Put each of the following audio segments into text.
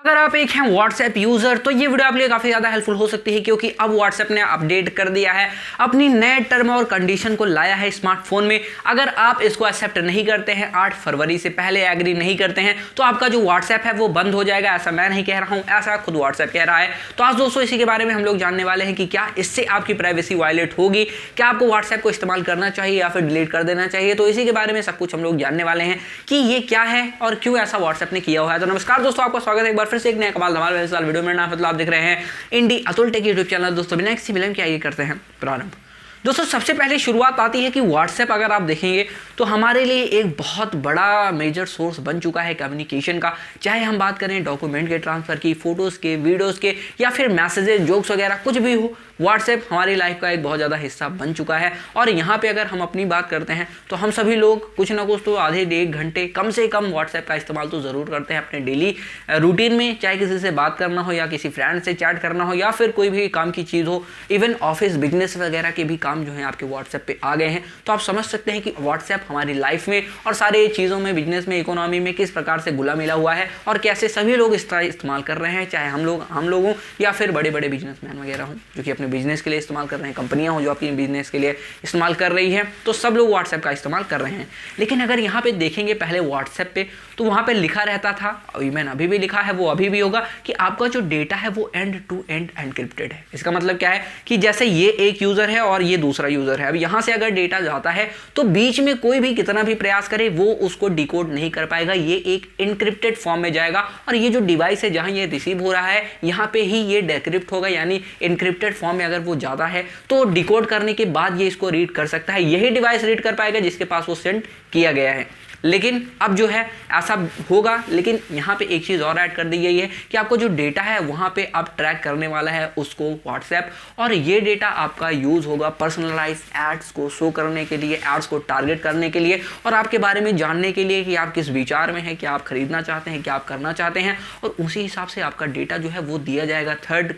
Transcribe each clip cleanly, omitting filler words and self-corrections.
अगर आप एक हैं व्हाट्सएप यूजर तो ये वीडियो आपके लिए काफी ज्यादा हेल्पफुल हो सकती है, क्योंकि अब व्हाट्सएप ने अपडेट कर दिया है, अपनी नए टर्म और कंडीशन को लाया है स्मार्टफोन में। अगर आप इसको एक्सेप्ट नहीं करते हैं, 8 फरवरी से पहले एग्री नहीं करते हैं, तो आपका जो व्हाट्सएप है वो बंद हो जाएगा। ऐसा मैं नहीं कह रहा हूं, ऐसा खुद व्हाट्सएप कह रहा है। तो आज दोस्तों इसी के बारे में हम लोग जानने वाले हैं कि क्या इससे आपकी प्राइवेसी वायलेट होगी, क्या आपको व्हाट्सएप को इस्तेमाल करना चाहिए या फिर डिलीट कर देना चाहिए। तो इसी के बारे में सब कुछ हम लोग जानने वाले हैं कि ये क्या है और क्यों ऐसा व्हाट्सएप ने किया हुआ है। तो नमस्कार दोस्तों, आपका स्वागत है एक बार फिर से एक नया कमाल धमाल वीडियो में। नाम आप देख रहे हैं इंडी अतुल टेक यूट्यूब चैनल। दोस्तों बिना किसी विलंब के आइए करते हैं प्रारंभ। दोस्तों सबसे पहले शुरुआत आती है कि व्हाट्सएप अगर आप देखेंगे तो हमारे लिए एक बहुत बड़ा मेजर सोर्स बन चुका है कम्युनिकेशन का। चाहे हम बात करें डॉक्यूमेंट के ट्रांसफर की, फोटोज़ के, वीडियोज़ के, या फिर मैसेजेस, जोक्स वगैरह कुछ भी हो, व्हाट्सएप हमारी लाइफ का एक बहुत ज़्यादा हिस्सा बन चुका है। और यहाँ पे अगर हम अपनी बात करते हैं तो हम सभी लोग कुछ ना कुछ तो आधे 1 घंटे कम से कम व्हाट्सएप का इस्तेमाल तो ज़रूर करते हैं अपने डेली रूटीन में। चाहे किसी से बात करना हो या किसी फ्रेंड से चैट करना हो या फिर कोई भी काम की चीज़ हो, इवन ऑफिस बिजनेस वगैरह के भी काम जो है आपके व्हाट्सएप पे आ गए हैं। तो आप समझ सकते हैं कि व्हाट्सएप हमारी लाइफ में और सारे चीज़ों में, बिजनेस में, इकोनॉमी में किस प्रकार से घुला मिला हुआ है और कैसे सभी लोग इसका इस्तेमाल कर रहे हैं। चाहे हम लोग हों या फिर बड़े बड़े बिजनेसमैन वगैरह हों जो कि अपने बिजनेस के लिए इस्तेमाल कर रहे हैं, कंपनियां हो जो अपनी बिजनेस के लिए इस्तेमाल कर रही हैं, तो सब लोग व्हाट्सएप का इस्तेमाल कर रहे हैं। लेकिन अगर यहाँ पे देखेंगे पहले व्हाट्सएप पे, तो वहाँ पे लिखा रहता था, इवन अभी भी लिखा है, वो अभी भी होगा कि आपका जो डेटा है वो एंड टू एंड एनक्रिप्टेड है। इसका मतलब क्या है कि जैसे ये एक यूजर है और ये दूसरा यूजर है, अब यहाँ से अगर डेटा जाता है तो बीच में कोई भी कितना भी प्रयास करे वो उसको डिकोड नहीं कर पाएगा। ये एक एनक्रिप्टेड फॉर्म में जाएगा और ये जो डिवाइस है जहां ये रिसीव हो रहा है यहाँ पे ही ये डेक्रिप्ट होगा, यानी एनक्रिप्टेड फॉर्म में अगर वो जाता है तो डिकोड करने के बाद ये इसको रीड कर सकता है। यही डिवाइस रीड कर पाएगा जिसके पास वो सेंड किया गया है। लेकिन अब जो है ऐसा होगा, लेकिन यहाँ पे एक चीज़ और ऐड कर दी गई है कि आपको जो डेटा है वहाँ पे अब ट्रैक करने वाला है उसको व्हाट्सएप, और ये डेटा आपका यूज़ होगा पर्सनलाइज एड्स को शो करने के लिए, एड्स को टारगेट करने के लिए और आपके बारे में जानने के लिए कि आप किस विचार में हैं, क्या आप खरीदना चाहते हैं, क्या आप करना चाहते हैं, और उसी हिसाब से आपका डेटा जो है वो दिया जाएगा थर्ड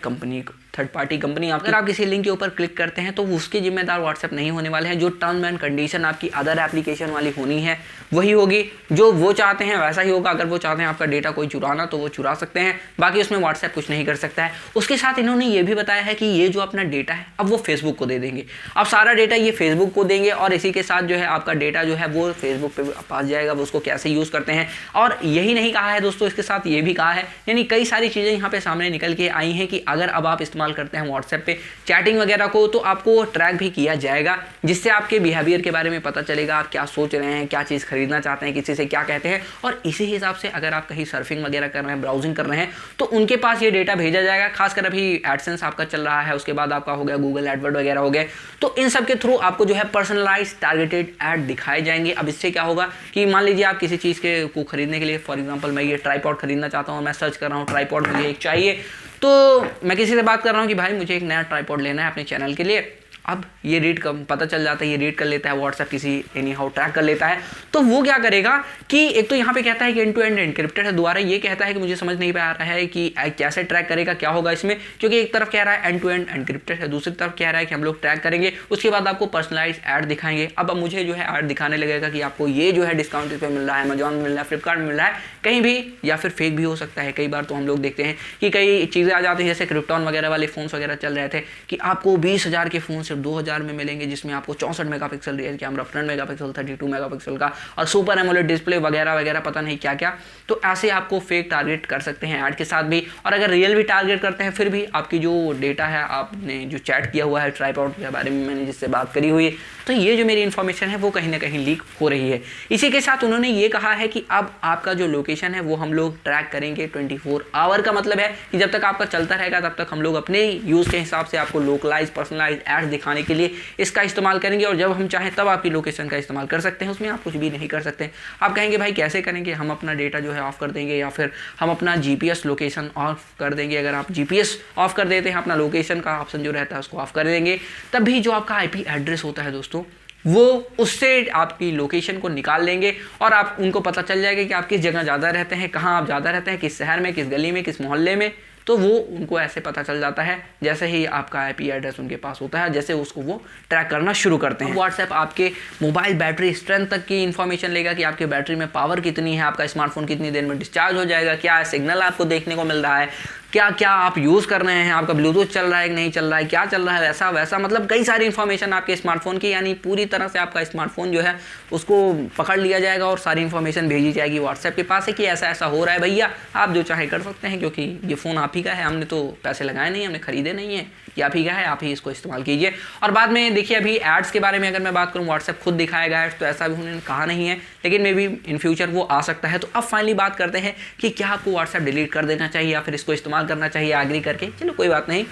पार्टी कंपनी। अगर आप किसी लिंक के ऊपर क्लिक करते हैं तो उसके जिम्मेदार व्हाट्सएप नहीं होने वाले हैं। जो टर्म एंड कंडीशन आपकी अदर एप्लीकेशन वाली होनी है वही होगी, जो वो चाहते हैं वैसा ही होगा। अगर वो चाहते हैं आपका डेटा कोई चुराना तो वो चुरा सकते हैं, बाकी उसमें व्हाट्सएप कुछ नहीं कर सकता है। उसके साथ इन्होंने ये भी बताया है कि ये जो अपना डेटा है अब वो फेसबुक को दे देंगे। अब सारा डेटा ये फेसबुक को देंगे और इसी के साथ जो है आपका डेटा जो है वो फेसबुक पे पास जाएगा, वो उसको कैसे यूज़ करते हैं। और यही नहीं कहा है दोस्तों, इसके साथ ये भी कहा है, यानी कई सारी चीज़ें यहाँ पे सामने निकल के आई हैं कि अगर अब आप इस्तेमाल करते हैं व्हाट्सएप पे चैटिंग वगैरह को तो आपको ट्रैक भी किया जाएगा, जिससे आपके बिहेवियर के बारे में पता चलेगा, आप क्या सोच रहे हैं, क्या चीज़ खरीदना चाहते हैं, किसी से क्या कहते हैं। और इसी हिसाब से अगर आप कहीं सर्फिंग वगैरह कर रहे हैं, ब्राउजिंग कर रहे हैं, तो उनके पास ये डेटा भेजा जाएगा। खासकर अभी एडसेंस आपका चल रहा है, उसके बाद आपका हो गया गूगल एडवर्ड वगैरह हो गए, तो इन सब के थ्रू आपको जो है पर्सनलाइज टारगेटेड ऐड दिखाए जाएंगे। अब इससे क्या होगा कि मान लीजिए आप किसी चीज़ के को खरीदने के लिए, फॉर एग्जाम्पल मैं ये ट्राइपॉड खरीदना चाहता हूँ, मैं सर्च कर रहा हूँ ट्राइपॉड मुझे एक चाहिए, तो मैं किसी से बात कर रहा हूँ कि भाई मुझे एक नया ट्राइपॉड लेना है अपने चैनल के लिए। अब ये पता चल जाता है, ये रीड कर लेता है व्हाट्सएप, किसी एनी हाउ ट्रैक कर लेता है। तो वो क्या करेगा कि एक तो यहाँ पे कहता है कि एंड टू एंड एनक्रिप्टेड है, दोबारा ये कहता है कि मुझे समझ नहीं पा रहा है कि कैसे ट्रैक करेगा, क्या होगा इसमें, क्योंकि एक तरफ कह रहा है एंड टू एंड एनक्रिप्टेड है, दूसरी तरफ कह रहा है कि हम लोग ट्रैक करेंगे, उसके बाद आपको पर्सनलाइज ऐड दिखाएंगे। अब मुझे जो है ऐड दिखाने लगेगा कि आपको ये जो है डिस्काउंट इस पर मिल रहा है, अमेजॉन में मिल रहा है, फ्लिपकार्ट में मिल रहा है, कहीं भी, या फिर फेक भी हो सकता है। कई बार तो हम लोग देखते हैं कि कई चीज़ें आ जाती हैं, जैसे क्रिप्टॉन वगैरह वाले फोन्स वगैरह चल रहे थे कि आपको 20,000 के फ़ोन सिर्फ 2,000 में मिलेंगे, जिसमें आपको 64 megapixel rear camera, front megapixel 32 megapixel का और सुपर एमोलेड डिस्प्ले वगैरह वगैरह, पता नहीं क्या क्या। तो ऐसे आपको फेक टारगेट कर सकते हैं ऐड के साथ भी। और अगर रियल भी टारगेट करते हैं फिर भी आपकी जो डेटा है, आपने जो चैट किया हुआ है ट्राइपॉड के बारे में, मैंने जिससे बात करी हुई है, तो ये जो मेरी इन्फॉर्मेशन है वो कहीं ना कहीं लीक हो रही है। इसी के साथ उन्होंने ये कहा है कि अब आपका जो लोकेशन है वो हम लोग ट्रैक करेंगे 24 आवर का मतलब है कि जब तक आपका चलता रहेगा तब तक हम लोग अपने यूज़ के हिसाब से आपको लोकलाइज पर्सनलाइज एड्स दिखाने के लिए इसका इस्तेमाल करेंगे, और जब हम चाहें तब आपकी लोकेशन का इस्तेमाल कर सकते हैं। उसमें आप कुछ भी नहीं कर सकते। आप कहेंगे भाई कैसे करेंगे, हम अपना डेटा जो है ऑफ कर देंगे या फिर हम अपना जीपीएस लोकेशन ऑफ कर देंगे। अगर आप जीपीएस ऑफ कर देते हैं, अपना लोकेशन का ऑप्शन जो रहता है उसको ऑफ कर देंगे, तब भी जो आपका आईपी एड्रेस होता है दोस्तों, वो उससे आपकी लोकेशन को निकाल लेंगे और आप उनको पता चल जाएगा कि आप किस जगह ज़्यादा रहते हैं, कहाँ आप ज़्यादा रहते हैं, किस शहर में, किस गली में, किस मोहल्ले में। तो वो उनको ऐसे पता चल जाता है जैसे ही आपका IP एड्रेस उनके पास होता है, जैसे उसको वो ट्रैक करना शुरू करते हैं। व्हाट्सएप आपके मोबाइल बैटरी स्ट्रेंथ तक की इन्फॉर्मेशन लेगा कि आपके बैटरी में पावर कितनी है, आपका स्मार्टफोन कितनी देर में डिस्चार्ज हो जाएगा, क्या सिग्नल आपको देखने को मिल रहा है, क्या क्या आप यूज़ कर रहे हैं, आपका ब्लूटूथ चल रहा है कि नहीं चल रहा है, क्या चल रहा है, वैसा वैसा मतलब कई सारी इन्फॉर्मेशन आपके स्मार्टफोन की, यानी पूरी तरह से आपका स्मार्टफोन जो है उसको पकड़ लिया जाएगा और सारी इन्फॉर्मेशन भेजी जाएगी व्हाट्सएप के पास है कि ऐसा ऐसा हो रहा है भैया, आप जो चाहे कर सकते हैं क्योंकि ये फ़ोन आप ही का है, हमने तो पैसे लगाए नहीं, हमने खरीदे नहीं है, ये आप ही का है, आप ही इसको इस्तेमाल कीजिए। और बाद में देखिए अभी एड्स के बारे में अगर मैं बात करूँ, व्हाट्सएप खुद दिखाएगा एड्स, तो ऐसा भी उन्होंने कहा नहीं है, लेकिन मे बी इन फ्यूचर वो आ सकता है। तो अब फाइनली बात करते हैं कि क्या आपको व्हाट्सएप डिलीट कर देना चाहिए या फिर इसको इस्तेमाल करना चाहिए एग्री करके। चलो कोई बात नहीं,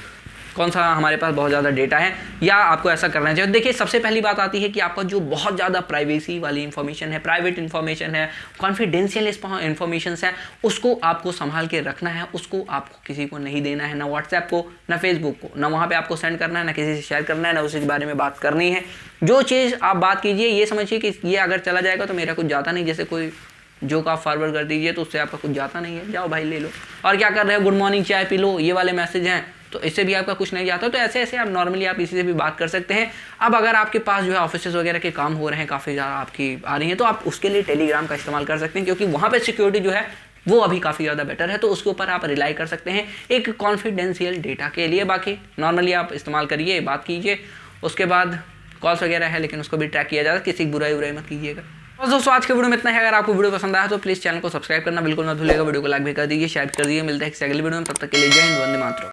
कौन सा हमारे पास बहुत ज़्यादा डेटा है, या आपको ऐसा करना चाहिए। देखिए सबसे पहली बात आती है कि आपका जो बहुत ज़्यादा प्राइवेसी वाली इन्फॉर्मेशन है, प्राइवेट इन्फॉर्मेशन है, कॉन्फिडेंशियल इन्फॉर्मेशन है, उसको आपको संभाल के रखना है, उसको आपको किसी को नहीं देना है, ना व्हाट्सएप को, ना फेसबुक को, ना वहाँ पे आपको सेंड करना है, ना किसी से शेयर करना है, ना उसी के बारे में बात करनी है। जो चीज़ आप बात कीजिए ये समझिए कि ये अगर चला जाएगा तो मेरा कुछ जाता नहीं, जैसे कोई जो आप फॉरवर्ड कर दीजिए तो उससे आपका कुछ जाता नहीं है, जाओ भाई ले लो, और क्या कर रहे हो, गुड मॉर्निंग चाय पी लो, ये वाले मैसेज हैं तो इससे भी आपका कुछ नहीं जाता। तो ऐसे ऐसे आप नॉर्मली आप इसी से भी बात कर सकते हैं। अब अगर आपके पास जो है ऑफिस वगैरह के काम हो रहे हैं, काफ़ी ज़्यादा आपकी आ रही हैं, तो आप उसके लिए टेलीग्राम का इस्तेमाल कर सकते हैं क्योंकि वहाँ पे सिक्योरिटी जो है वो अभी काफ़ी ज़्यादा बेटर है, तो उसके ऊपर आप रिलाई कर सकते हैं एक कॉन्फिडेंशियल डेटा के लिए। बाकी नॉर्मली आप इस्तेमाल करिए, बात कीजिए, उसके बाद कॉल्स वगैरह है लेकिन उसको भी ट्रैक किया जाता है, किसी की बुराई मत कीजिएगा। बस दोस्तों आज के वीडियो में इतना है। अगर आपको वीडियो पसंद आया तो प्लीज़ चैनल को सब्सक्राइब करना बिल्कुल मत भूलिएगा, वीडियो को लाइक भी कर दीजिए, शेयर कर दीजिए। मिलते हैं एक अगली वीडियो में, तब तक के लिए जय हिंद, वंदे मातरम।